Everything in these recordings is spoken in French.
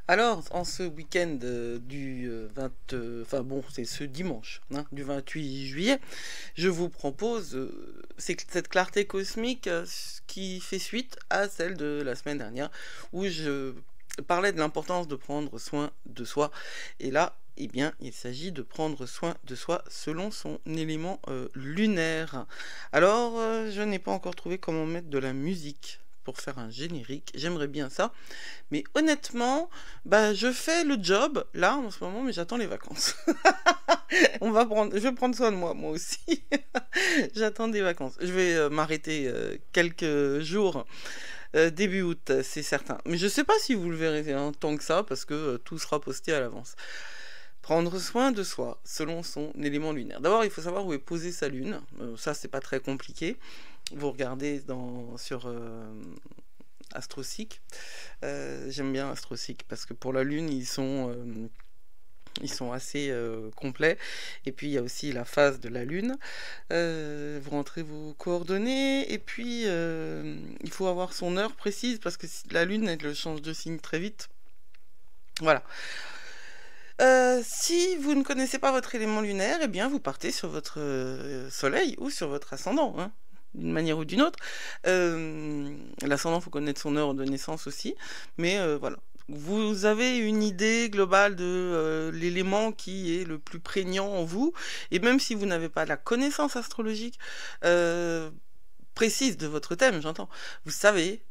Alors, en ce week-end enfin bon, c'est ce dimanche, hein, du 28 juillet, je vous propose cette clarté cosmique qui fait suite à celle de la semaine dernière, où je parlais de l'importance de prendre soin de soi. Et là, eh bien, il s'agit de prendre soin de soi selon son élément lunaire. Alors, je n'ai pas encore trouvé comment mettre de la musique pour faire un générique. J'aimerais bien ça. Mais honnêtement, bah, je fais le job là en ce moment, mais j'attends les vacances. Je vais prendre soin de moi, moi aussi. J'attends des vacances. Je vais m'arrêter quelques jours début août, c'est certain. Mais je sais pas si vous le verrez en tant que ça, parce que tout sera posté à l'avance. Prendre soin de soi selon son élément lunaire. D'abord, il faut savoir où est posée sa lune. Ça, c'est pas très compliqué. Vous regardez sur AstroSeek. J'aime bien AstroSeek parce que pour la Lune, ils sont assez complets. Et puis, il y a aussi la phase de la Lune. Vous rentrez vos coordonnées. Et puis, il faut avoir son heure précise parce que la Lune, elle change de signe très vite. Voilà. Si vous ne connaissez pas votre élément lunaire, eh bien, vous partez sur votre soleil ou sur votre ascendant, hein, d'une manière ou d'une autre. L'ascendant, il faut connaître son heure de naissance aussi, mais voilà. Vous avez une idée globale de l'élément qui est le plus prégnant en vous, et même si vous n'avez pas la connaissance astrologique précise de votre thème, j'entends, vous savez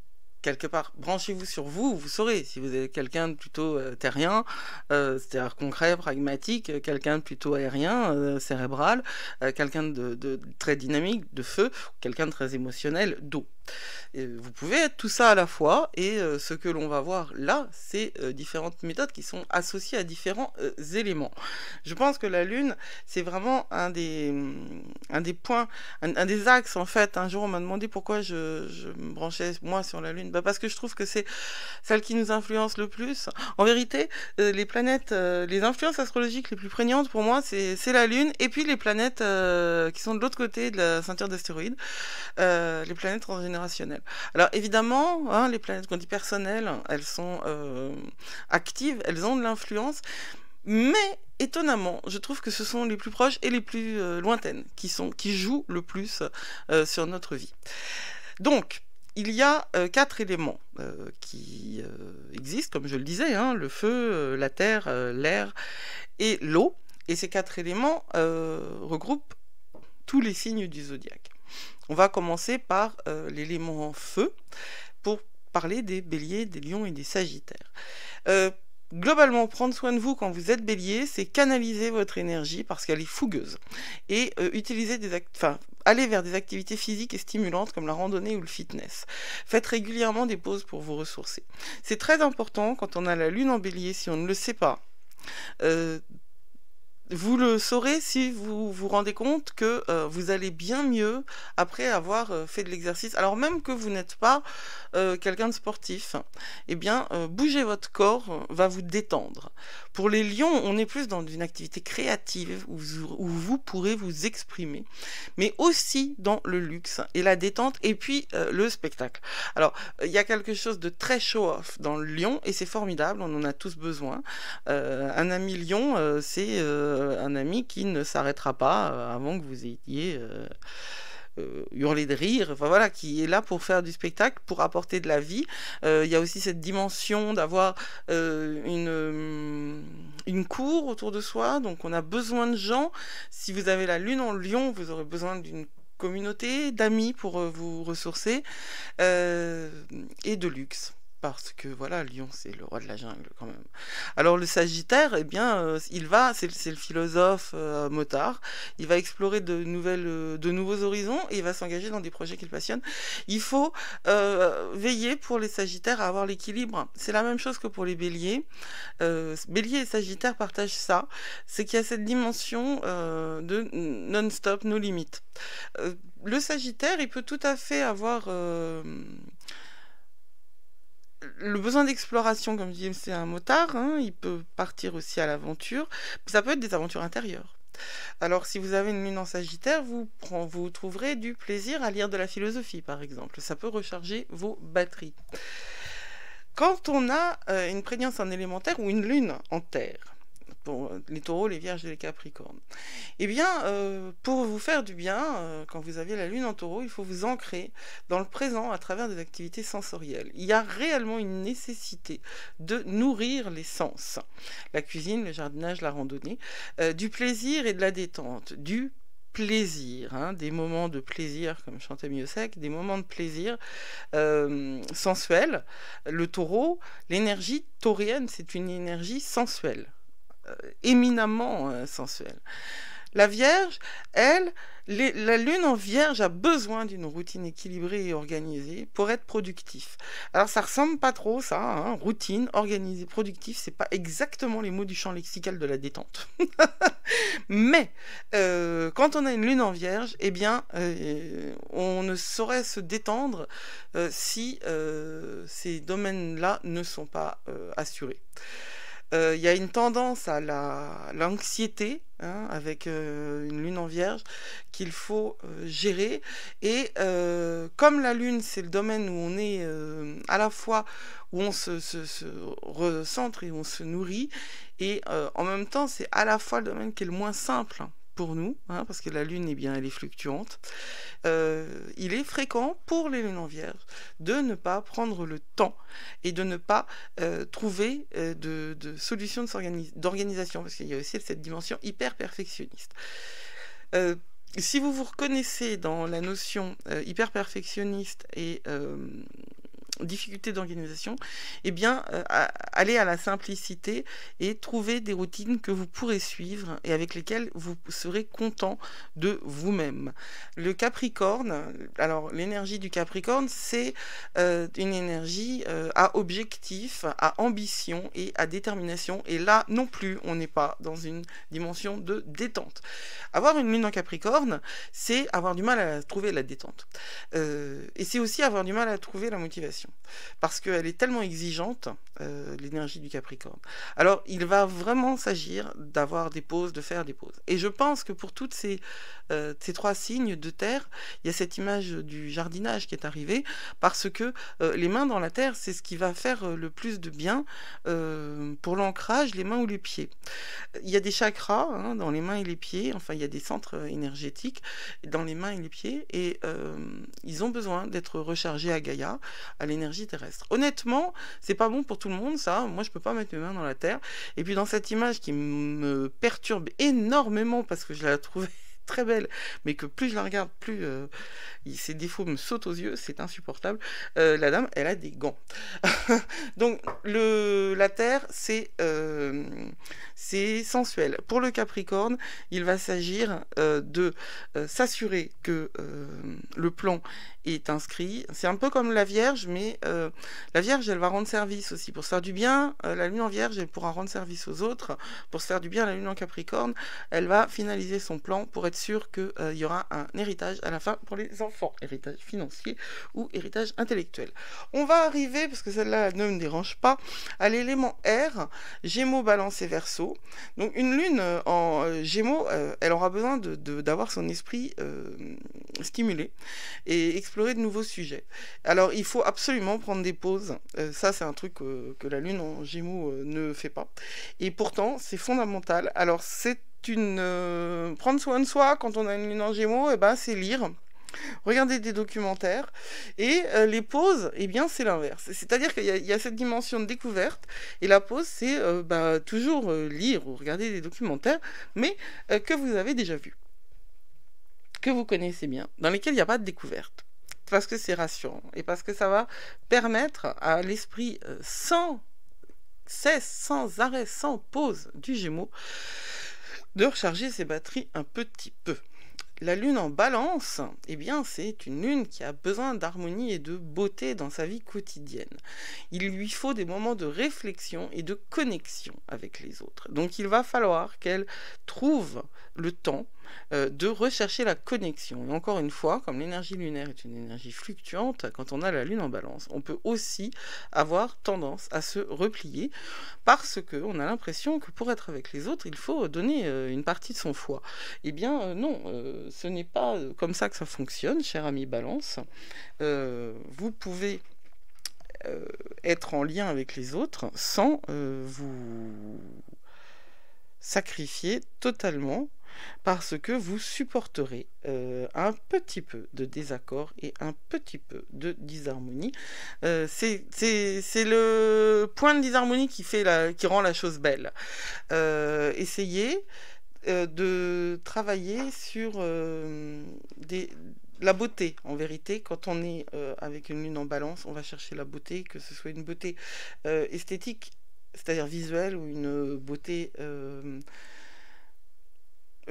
quelque part, branchez-vous sur vous, vous saurez si vous êtes quelqu'un de plutôt terrien, c'est-à-dire concret, pragmatique, quelqu'un de plutôt aérien, cérébral, quelqu'un de très dynamique, de feu, quelqu'un de très émotionnel, d'eau. Vous pouvez être tout ça à la fois, et ce que l'on va voir là, c'est différentes méthodes qui sont associées à différents éléments. Je pense que la Lune, c'est vraiment un des points, un des axes en fait. Un jour, on m'a demandé pourquoi je me branchais moi sur la Lune. Bah, parce que je trouve que c'est celle qui nous influence le plus. En vérité, les planètes, les influences astrologiques les plus prégnantes pour moi, c'est la Lune, et puis les planètes qui sont de l'autre côté de la ceinture d'astéroïdes, les planètes transgénérationnelles. Alors évidemment, hein, les planètes qu'on dit personnelles, elles sont actives, elles ont de l'influence, mais étonnamment, je trouve que ce sont les plus proches et les plus lointaines qui jouent le plus sur notre vie. Donc, il y a 4 éléments qui existent, comme je le disais, hein, le feu, la terre, l'air et l'eau. Et ces 4 éléments regroupent tous les signes du zodiaque. On va commencer par l'élément feu pour parler des béliers, des lions et des sagittaires. Globalement, prendre soin de vous quand vous êtes bélier, c'est canaliser votre énergie parce qu'elle est fougueuse et utiliser aller vers des activités physiques et stimulantes comme la randonnée ou le fitness. Faites régulièrement des pauses pour vous ressourcer. C'est très important quand on a la lune en bélier, si on ne le sait pas. Vous le saurez si vous vous rendez compte que vous allez bien mieux après avoir fait de l'exercice. Alors même que vous n'êtes pas quelqu'un de sportif, eh bien, bouger votre corps va vous détendre. Pour les lions, on est plus dans une activité créative où vous pourrez vous exprimer, mais aussi dans le luxe et la détente et puis le spectacle. Alors, il y a quelque chose de très show-off dans le lion et c'est formidable, on en a tous besoin. Un ami lion, c'est un ami qui ne s'arrêtera pas avant que vous ayez hurlé de rire, enfin voilà, qui est là pour faire du spectacle, pour apporter de la vie. Il y a aussi cette dimension d'avoir une cour autour de soi, donc on a besoin de gens. Si vous avez la lune en lion, vous aurez besoin d'une communauté, d'amis pour vous ressourcer, et de luxe. Parce que voilà, Lion, c'est le roi de la jungle quand même. Alors le Sagittaire, eh bien, c'est le philosophe motard. Il va explorer de nouveaux horizons et il va s'engager dans des projets qu'il passionne. Il faut veiller pour les Sagittaires à avoir l'équilibre. C'est la même chose que pour les Béliers. Bélier et Sagittaire partagent ça. C'est qu'il y a cette dimension de non-stop, no limites. Le Sagittaire, il peut tout à fait avoir le besoin d'exploration, comme je dis, c'est un motard, hein, il peut partir aussi à l'aventure, ça peut être des aventures intérieures. Alors si vous avez une lune en Sagittaire, vous trouverez du plaisir à lire de la philosophie, par exemple. Ça peut recharger vos batteries. Quand on a une prégnance en élémentaire ou une lune en terre, pour les taureaux, les vierges et les capricornes, eh bien, pour vous faire du bien, quand vous avez la lune en taureau, il faut vous ancrer dans le présent à travers des activités sensorielles. Il y a réellement une nécessité de nourrir les sens. La cuisine, le jardinage, la randonnée, du plaisir et de la détente, du plaisir, hein, des moments de plaisir, comme chantait Miossec, des moments de plaisir sensuels. Le taureau, l'énergie taurienne, c'est une énergie sensuelle, éminemment sensuelle. La Vierge, elle, la lune en Vierge a besoin d'une routine équilibrée et organisée pour être productif. Alors ça ressemble pas trop ça, hein, routine, organisée, productif, c'est pas exactement les mots du champ lexical de la détente. Mais quand on a une lune en Vierge, eh bien, on ne saurait se détendre si ces domaines-là ne sont pas assurés. Il y a une tendance à l'anxiété, hein, avec une lune en Vierge qu'il faut gérer. Et comme la lune, c'est le domaine où on est à la fois où on se recentre et où on se nourrit, et en même temps, c'est à la fois le domaine qui est le moins simple pour nous, hein, parce que la lune, eh bien, elle est fluctuante. Il est fréquent pour les lunes en Vierge de ne pas prendre le temps et de ne pas trouver de solutions d'organisation, parce qu'il y a aussi cette dimension hyper perfectionniste. Si vous vous reconnaissez dans la notion hyper perfectionniste et difficulté d'organisation, eh bien, allez à la simplicité et trouvez des routines que vous pourrez suivre et avec lesquelles vous serez content de vous-même. Le Capricorne, alors l'énergie du Capricorne, c'est une énergie à objectif, à ambition et à détermination. Et là non plus, on n'est pas dans une dimension de détente. Avoir une lune en Capricorne, c'est avoir du mal à trouver la détente. Et c'est aussi avoir du mal à trouver la motivation. Parce qu'elle est tellement exigeante, l'énergie du Capricorne. Alors, il va vraiment s'agir d'avoir des pauses, de faire des pauses. Et je pense que pour toutes ces trois signes de terre, il y a cette image du jardinage qui est arrivée, parce que les mains dans la terre, c'est ce qui va faire le plus de bien pour l'ancrage, les mains ou les pieds. Il y a des chakras, hein, dans les mains et les pieds, enfin, il y a des centres énergétiques dans les mains et les pieds, et ils ont besoin d'être rechargés à Gaïa, à l'énergie terrestre. Honnêtement, c'est pas bon pour tout le monde, ça. Moi, je peux pas mettre mes mains dans la terre. Et puis, dans cette image qui me perturbe énormément parce que je la trouvais très belle, mais que plus je la regarde, plus ses défauts me sautent aux yeux, c'est insupportable. La dame, elle a des gants. Donc, la terre, c'est sensuel. Pour le Capricorne, il va s'agir de s'assurer que le plan est inscrit. C'est un peu comme la Vierge, mais la Vierge, elle va rendre service aussi. Pour se faire du bien, la Lune en Vierge, elle pourra rendre service aux autres. Pour se faire du bien, la Lune en Capricorne, elle va finaliser son plan pour être sûre qu'il y aura un héritage à la fin pour les enfants. Héritage financier ou héritage intellectuel. On va arriver, parce que celle-là ne me dérange pas, à l'élément R, Gémeaux, Balance et Verseau. Donc une Lune en Gémeaux, elle aura besoin d'avoir son esprit stimulé et explorer de nouveaux sujets. Alors il faut absolument prendre des pauses. Ça c'est un truc que la Lune en Gémeaux ne fait pas. Et pourtant c'est fondamental. Alors c'est prendre soin de soi quand on a une Lune en Gémeaux, et ben, c'est lire. Regarder des documentaires, et les pauses, eh bien c'est l'inverse. C'est-à-dire qu'il y a cette dimension de découverte, et la pause c'est toujours lire ou regarder des documentaires, mais que vous avez déjà vus, que vous connaissez bien, dans lesquels il n'y a pas de découverte, parce que c'est rassurant, et parce que ça va permettre à l'esprit sans cesse, sans arrêt, sans pause du Gémeaux, de recharger ses batteries un petit peu. La Lune en Balance, eh bien, c'est une lune qui a besoin d'harmonie et de beauté dans sa vie quotidienne. Il lui faut des moments de réflexion et de connexion avec les autres. Donc il va falloir qu'elle trouve le temps de rechercher la connexion. Et encore une fois, comme l'énergie lunaire est une énergie fluctuante, quand on a la Lune en Balance, on peut aussi avoir tendance à se replier parce qu'on a l'impression que pour être avec les autres, il faut donner une partie de son foie. Eh bien non, ce n'est pas comme ça que ça fonctionne, cher ami Balance. Vous pouvez euh, être en lien avec les autres sans vous sacrifier totalement parce que vous supporterez un petit peu de désaccord et un petit peu de disharmonie. C'est le point de disharmonie qui rend la chose belle. Essayez de travailler sur la beauté, en vérité. Quand on est avec une lune en balance, on va chercher la beauté, que ce soit une beauté esthétique, c'est-à-dire visuelle, ou une beauté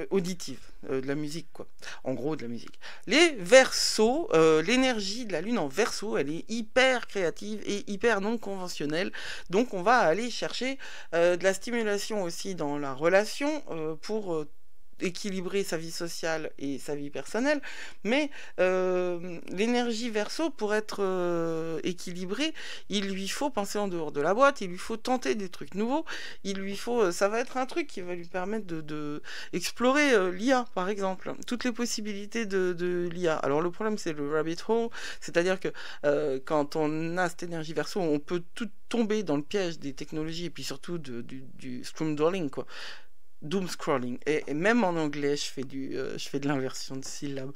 auditive, de la musique, quoi. En gros, de la musique. Les Verseaux, l'énergie de la lune en Verseau, elle est hyper créative et hyper non conventionnelle. Donc, on va aller chercher de la stimulation aussi dans la relation pour équilibrer sa vie sociale et sa vie personnelle, mais l'énergie Verseau, pour être équilibrée, il lui faut penser en dehors de la boîte, il lui faut tenter des trucs nouveaux, il lui faut, ça va être un truc qui va lui permettre de explorer l'IA, par exemple, toutes les possibilités de l'IA. Alors le problème, c'est le rabbit hole, c'est-à-dire que quand on a cette énergie Verseau, on peut tout tomber dans le piège des technologies et puis surtout du scrolling, quoi. Doom scrolling, et même en anglais je fais de l'inversion de syllabes.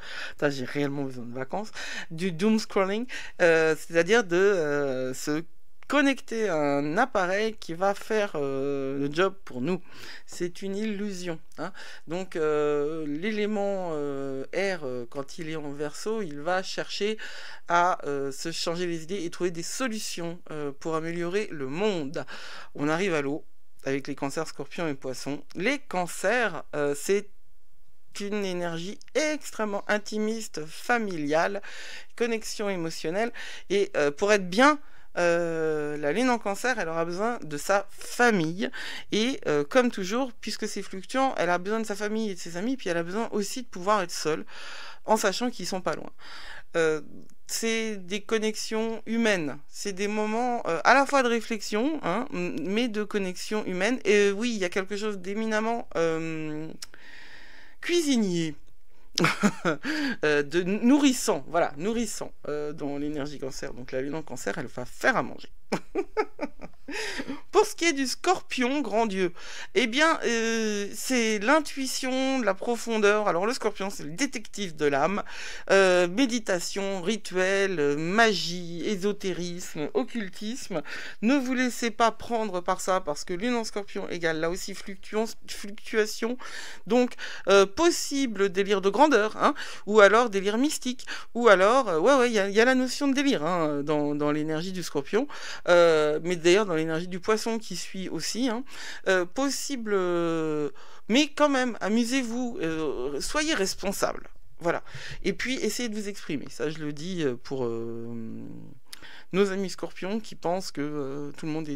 J'ai réellement besoin de vacances. Du doom scrolling, c'est-à-dire de se connecter à un appareil qui va faire le job pour nous. C'est une illusion, hein. Donc l'élément R, quand il est en Verseau, il va chercher à se changer les idées et trouver des solutions pour améliorer le monde. On arrive à l'eau avec les cancers, scorpions et poissons. Les cancers, c'est une énergie extrêmement intimiste, familiale, connexion émotionnelle. Et pour être bien, la lune en cancer, elle aura besoin de sa famille. Et comme toujours, puisque c'est fluctuant, elle a besoin de sa famille et de ses amis, puis elle a besoin aussi de pouvoir être seule, en sachant qu'ils sont pas loin. C'est des connexions humaines, c'est des moments à la fois de réflexion, hein, mais de connexion humaine. Et oui, il y a quelque chose d'éminemment cuisinier, de nourrissant, voilà, nourrissant dans l'énergie cancer. Donc la lune en cancer, elle va faire à manger. Pour ce qui est du scorpion, grand Dieu, eh bien, c'est l'intuition, la profondeur. Alors, le scorpion, c'est le détective de l'âme. Méditation, rituel, magie, ésotérisme, occultisme. Ne vous laissez pas prendre par ça, parce que lune en scorpion égale là aussi fluctuation. Donc, possible délire de grandeur, hein, ou alors délire mystique, ou alors, ouais, il y a la notion de délire, hein, dans l'énergie du scorpion. Mais d'ailleurs dans l'énergie du poisson qui suit aussi, hein, possible, mais quand même, amusez-vous, soyez responsable, voilà. Et puis essayez de vous exprimer, ça je le dis pour nos amis scorpions qui pensent que tout le monde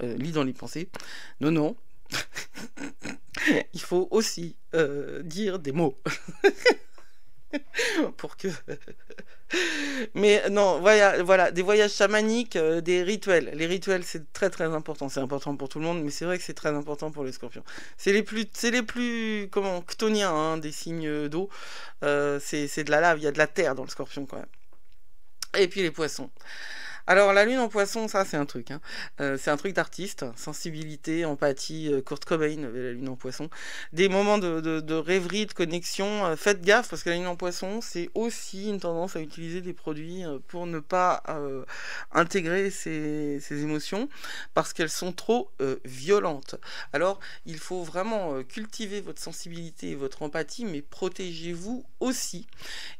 lit dans les pensées. Non, non. Il faut aussi dire des mots. Pour que... Mais non, voilà, des voyages chamaniques, des rituels. Les rituels, c'est très très important. C'est important pour tout le monde, mais c'est vrai que c'est très important pour les scorpions. C'est les plus, comment, chtoniens, hein, des signes d'eau. C'est de la lave, il y a de la terre dans le scorpion quand même. Et puis les poissons. Alors la lune en poisson, ça c'est un truc, hein. C'est un truc d'artiste, sensibilité, empathie, Kurt Cobain avait la lune en poisson, des moments de rêverie, de connexion. Faites gaffe parce que la lune en poisson, c'est aussi une tendance à utiliser des produits pour ne pas intégrer ces émotions parce qu'elles sont trop violentes. Alors il faut vraiment cultiver votre sensibilité et votre empathie, mais protégez-vous aussi.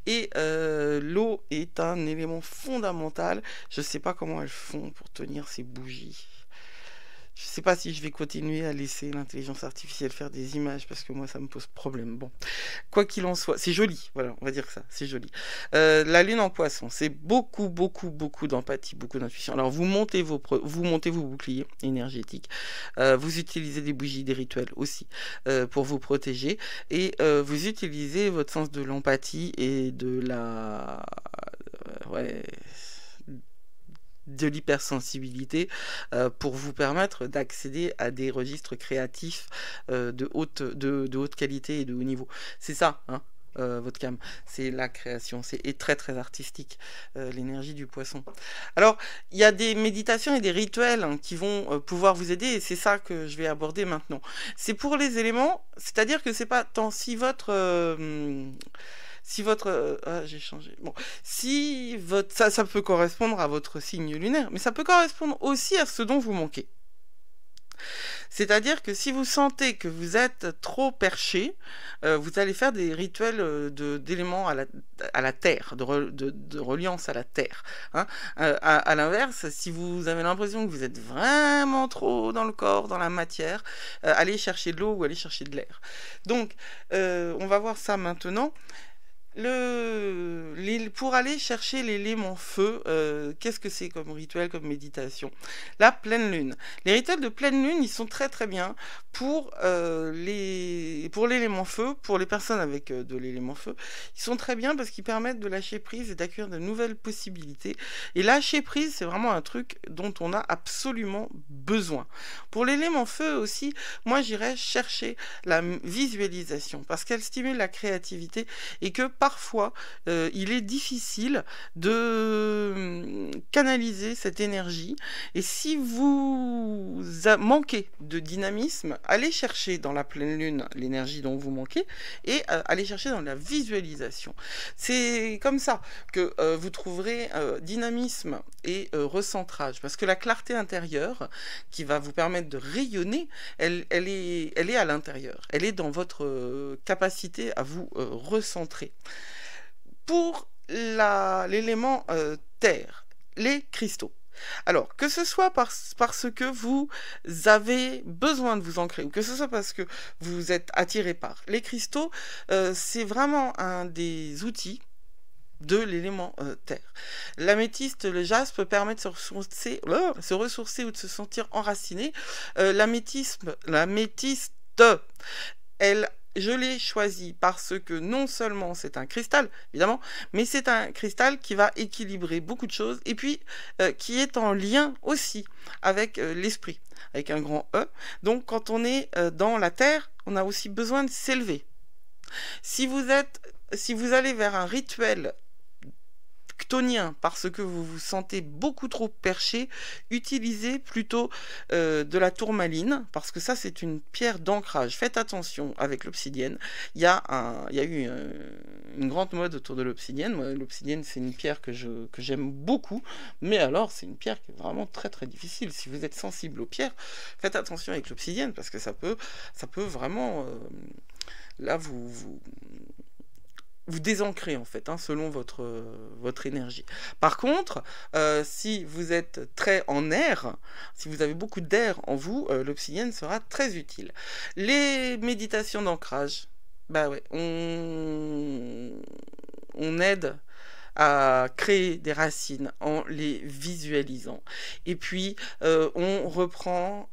Et l'eau est un élément fondamental. Je sais pas comment elles font pour tenir ces bougies. Je sais pas si je vais continuer à laisser l'intelligence artificielle faire des images parce que moi ça me pose problème. Bon, quoi qu'il en soit, c'est joli, voilà, on va dire ça, c'est joli. La lune en poisson, c'est beaucoup d'empathie, beaucoup d'intuition. Alors vous montez vos boucliers énergétiques, vous utilisez des bougies, des rituels aussi pour vous protéger, et vous utilisez votre sens de l'empathie et de la de l'hypersensibilité pour vous permettre d'accéder à des registres créatifs de haute qualité et de haut niveau. C'est ça, hein. votre cam. C'est la création, c'est très très artistique, l'énergie du poisson. Alors, il y a des méditations et des rituels hein, qui vont pouvoir vous aider, et c'est ça que je vais aborder maintenant. C'est pour les éléments, c'est-à-dire que c'est pas tant si votre ah, j'ai changé. Bon, si votre ça peut correspondre à votre signe lunaire, mais ça peut correspondre aussi à ce dont vous manquez. C'est-à-dire que si vous sentez que vous êtes trop perché, vous allez faire des rituels d'éléments à la terre, de reliance à la terre. Hein. À l'inverse, si vous avez l'impression que vous êtes vraiment trop dans le corps, dans la matière, allez chercher de l'eau ou allez chercher de l'air. Donc, on va voir ça maintenant. Pour aller chercher l'élément feu, qu'est-ce que c'est comme rituel, comme méditation? La pleine lune. Les rituels de pleine lune, ils sont très très bien pour l'élément feu, pour les personnes avec de l'élément feu. Ils sont très bien parce qu'ils permettent de lâcher prise et d'accueillir de nouvelles possibilités. Et lâcher prise, c'est vraiment un truc dont on a absolument besoin. Pour l'élément feu aussi, moi j'irais chercher la visualisation parce qu'elle stimule la créativité et que parfois, il est difficile de canaliser cette énergie. Et si vous manquez de dynamisme, allez chercher dans la pleine lune l'énergie dont vous manquez et allez chercher dans la visualisation. C'est comme ça que vous trouverez dynamisme et recentrage. Parce que la clarté intérieure, qui va vous permettre de rayonner, elle est à l'intérieur. Elle est dans votre capacité à vous recentrer. Pour l'élément terre, les cristaux. Alors, que ce soit parce que vous avez besoin de vous ancrer, ou que ce soit parce que vous êtes attiré par les cristaux, c'est vraiment un des outils de l'élément terre. L'améthyste, le jaspe permet de se ressourcer ou de se sentir enraciné. L'améthyste, je l'ai choisi parce que non seulement c'est un cristal, évidemment, mais c'est un cristal qui va équilibrer beaucoup de choses et puis qui est en lien aussi avec l'esprit, avec un grand E. Donc quand on est dans la terre, on a aussi besoin de s'élever. Si vous allez vers un rituel chtonien parce que vous vous sentez beaucoup trop perché, utilisez plutôt de la tourmaline parce que ça c'est une pierre d'ancrage. Faites attention avec l'obsidienne. Il y a eu une grande mode autour de l'obsidienne. L'obsidienne c'est une pierre que j'aime beaucoup, mais alors c'est une pierre qui est vraiment très très difficile. Si vous êtes sensible aux pierres, faites attention avec l'obsidienne parce que ça peut vraiment là vous désancrez en fait, hein, selon votre énergie. Par contre, si vous êtes très en air, si vous avez beaucoup d'air en vous, l'obsidienne sera très utile. Les méditations d'ancrage, bah ouais, on aide à créer des racines en les visualisant. Et puis, on reprend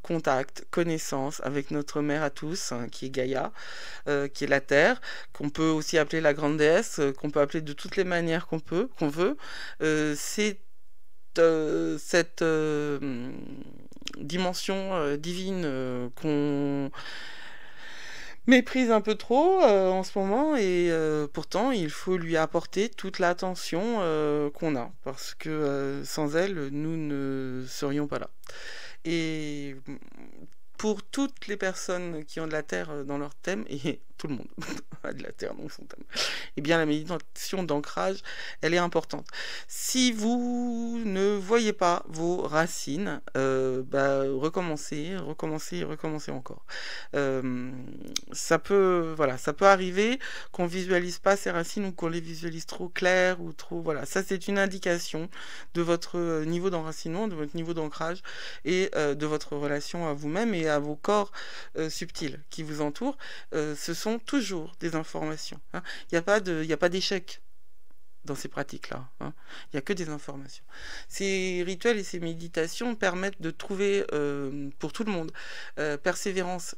contact, connaissance avec notre mère à tous, hein, qui est Gaïa, qui est la Terre, qu'on peut aussi appeler la grande déesse, qu'on peut appeler de toutes les manières qu'on veut. C'est cette dimension divine qu'on méprise un peu trop en ce moment et pourtant il faut lui apporter toute l'attention qu'on a parce que sans elle nous ne serions pas là. Et pour toutes les personnes qui ont de la terre dans leur thème, et tout le monde a de la terre dans son thème, eh bien la méditation d'ancrage, elle est importante. Si vous ne voyez pas vos racines, recommencez encore. Ça peut arriver qu'on visualise pas ses racines ou qu'on les visualise trop claires ou trop, voilà. Ça c'est une indication de votre niveau d'enracinement, de votre niveau d'ancrage et de votre relation à vous-même et à vos corps subtils qui vous entourent. Ce sont toujours des informations. Hein. Il n'y a pas d'échec dans ces pratiques-là. Hein. Il n'y a que des informations. Ces rituels et ces méditations permettent de trouver, pour tout le monde, persévérance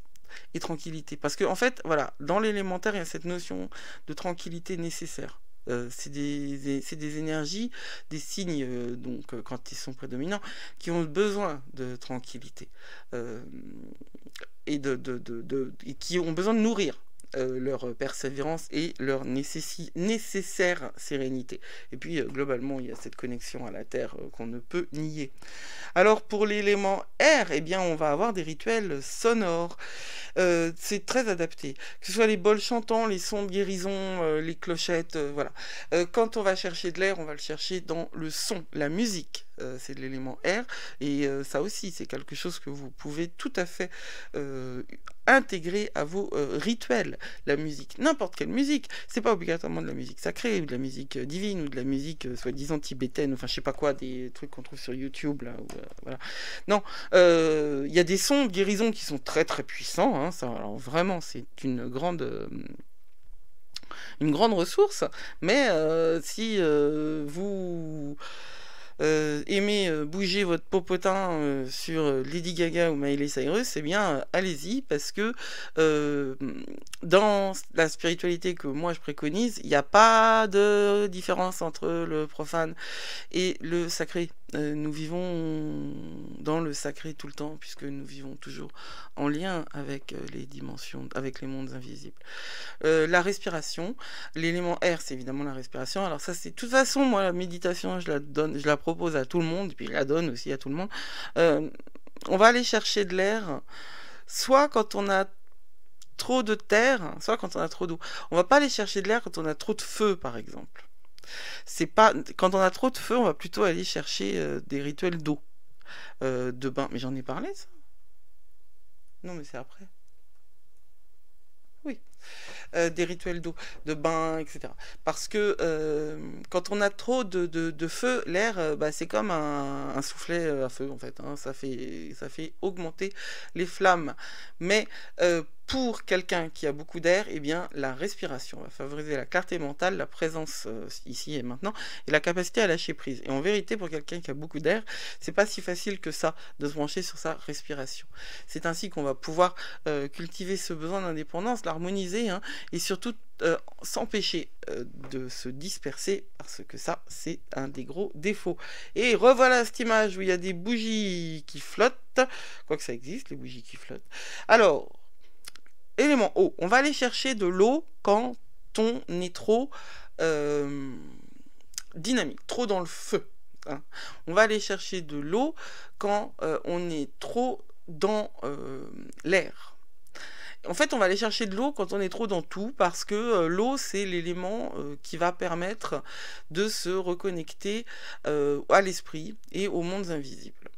et tranquillité. Parce que, en fait, voilà, dans l'élémentaire, il y a cette notion de tranquillité nécessaire. C'est des énergies, des signes, quand ils sont prédominants, qui ont besoin de tranquillité et qui ont besoin de nourrir leur persévérance et leur nécessaire sérénité. Et puis, globalement, il y a cette connexion à la Terre qu'on ne peut nier. Alors, pour l'élément air, eh bien, on va avoir des rituels sonores. C'est très adapté. Que ce soit les bols chantants, les sons de guérison, les clochettes, voilà. Quand on va chercher de l'air, on va le chercher dans le son, la musique. C'est de l'élément air. Et ça aussi, c'est quelque chose que vous pouvez tout à fait intégrer à vos rituels. La musique, n'importe quelle musique. C'est pas obligatoirement de la musique sacrée, ou de la musique divine, ou de la musique soi-disant tibétaine, enfin je sais pas quoi, des trucs qu'on trouve sur YouTube, là, voilà. Non, il y a des sons de guérison qui sont très très puissants, hein, ça, alors vraiment, c'est une grande ressource, mais si vous aimez bouger votre popotin sur Lady Gaga ou Miley Cyrus, eh bien, allez-y, parce que dans la spiritualité que moi je préconise, il n'y a pas de différence entre le profane et le sacré. Nous vivons dans le sacré tout le temps, puisque nous vivons toujours en lien avec les dimensions, avec les mondes invisibles. La respiration, l'élément air, c'est évidemment la respiration. Alors ça, c'est de toute façon, moi, la méditation, je la propose à tout le monde, et puis je la donne aussi à tout le monde. On va aller chercher de l'air, soit quand on a trop de terre, soit quand on a trop d'eau. On va pas aller chercher de l'air quand on a trop de feu, par exemple. C'est pas quand on a trop de feu, on va plutôt aller chercher des rituels d'eau, de bain. Mais j'en ai parlé, ça? Non, mais c'est après. Oui. Des rituels d'eau, de bain, etc. Parce que quand on a trop de feu, l'air, bah, c'est comme un soufflet à feu, en fait, hein. Ça fait augmenter les flammes. Mais pour quelqu'un qui a beaucoup d'air, eh bien, la respiration va favoriser la clarté mentale, la présence ici et maintenant, et la capacité à lâcher prise. Et en vérité, pour quelqu'un qui a beaucoup d'air, c'est pas si facile que ça de se brancher sur sa respiration. C'est ainsi qu'on va pouvoir cultiver ce besoin d'indépendance, l'harmoniser, hein, et surtout s'empêcher de se disperser, parce que ça, c'est un des gros défauts. Et revoilà cette image où il y a des bougies qui flottent, quoique ça existe, les bougies qui flottent. Alors, élément eau, on va aller chercher de l'eau quand on est trop dynamique, trop dans le feu, hein. On va aller chercher de l'eau quand on est trop dans l'air. En fait, on va aller chercher de l'eau quand on est trop dans tout, parce que l'eau, c'est l'élément qui va permettre de se reconnecter à l'esprit et aux mondes invisibles.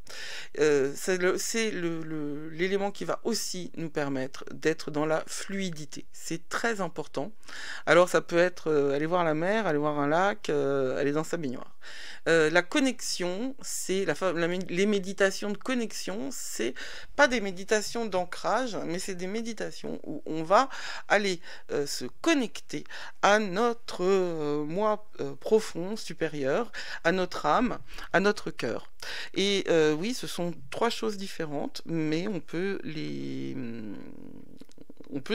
C'est l'élément qui va aussi nous permettre d'être dans la fluidité. C'est très important. Alors ça peut être aller voir la mer, aller voir un lac, aller dans sa baignoire. La connexion, c'est les méditations de connexion, c'est pas des méditations d'ancrage, mais c'est des méditations où on va aller se connecter à notre moi profond, supérieur, à notre âme, à notre cœur. Et oui, ce sont trois choses différentes, mais on peut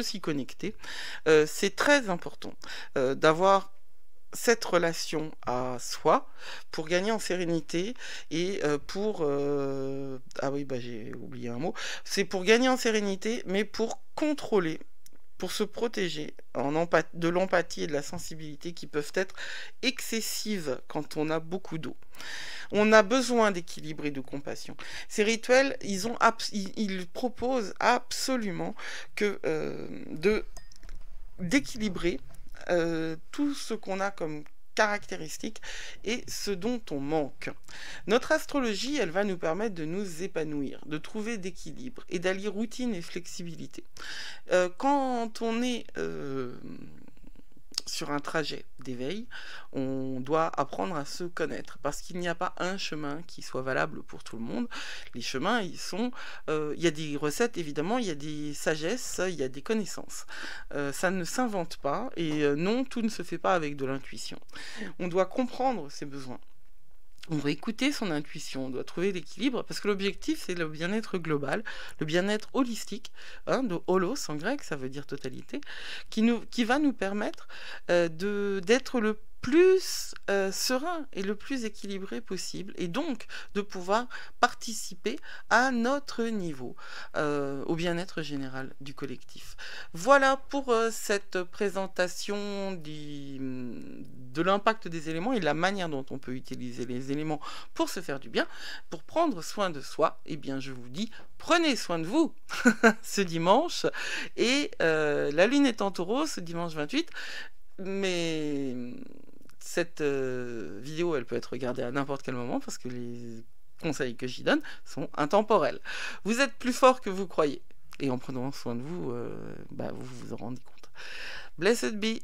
s'y connecter. C'est très important d'avoir cette relation à soi pour gagner en sérénité et ah oui, bah j'ai oublié un mot. C'est pour gagner en sérénité, mais pour contrôler, pour se protéger de l'empathie et de la sensibilité qui peuvent être excessives quand on a beaucoup d'eau. On a besoin d'équilibre et de compassion. Ces rituels, ils proposent absolument d'équilibrer tout ce qu'on a comme caractéristiques et ce dont on manque. Notre astrologie, elle va nous permettre de nous épanouir, de trouver d'équilibre et d'allier routine et flexibilité. Quand on est sur un trajet d'éveil, on doit apprendre à se connaître, parce qu'il n'y a pas un chemin qui soit valable pour tout le monde. Les chemins, il y a des recettes, évidemment, il y a des sagesses, il y a des connaissances. Ça ne s'invente pas, et non, tout ne se fait pas avec de l'intuition. On doit comprendre ses besoins. On doit écouter son intuition, on doit trouver l'équilibre, parce que l'objectif, c'est le bien-être global, le bien-être holistique, hein, de holos en grec, ça veut dire totalité, qui va nous permettre d'être le plus serein et le plus équilibré possible, et donc de pouvoir participer à notre niveau, au bien-être général du collectif. Voilà pour cette présentation de l'impact des éléments et de la manière dont on peut utiliser les éléments pour se faire du bien, pour prendre soin de soi. Eh bien, je vous dis, prenez soin de vous ce dimanche, et la lune est en taureau ce dimanche 28, mais cette vidéo, elle peut être regardée à n'importe quel moment parce que les conseils que j'y donne sont intemporels. Vous êtes plus fort que vous croyez. Et en prenant soin de vous, vous vous en rendez compte. Blessed be.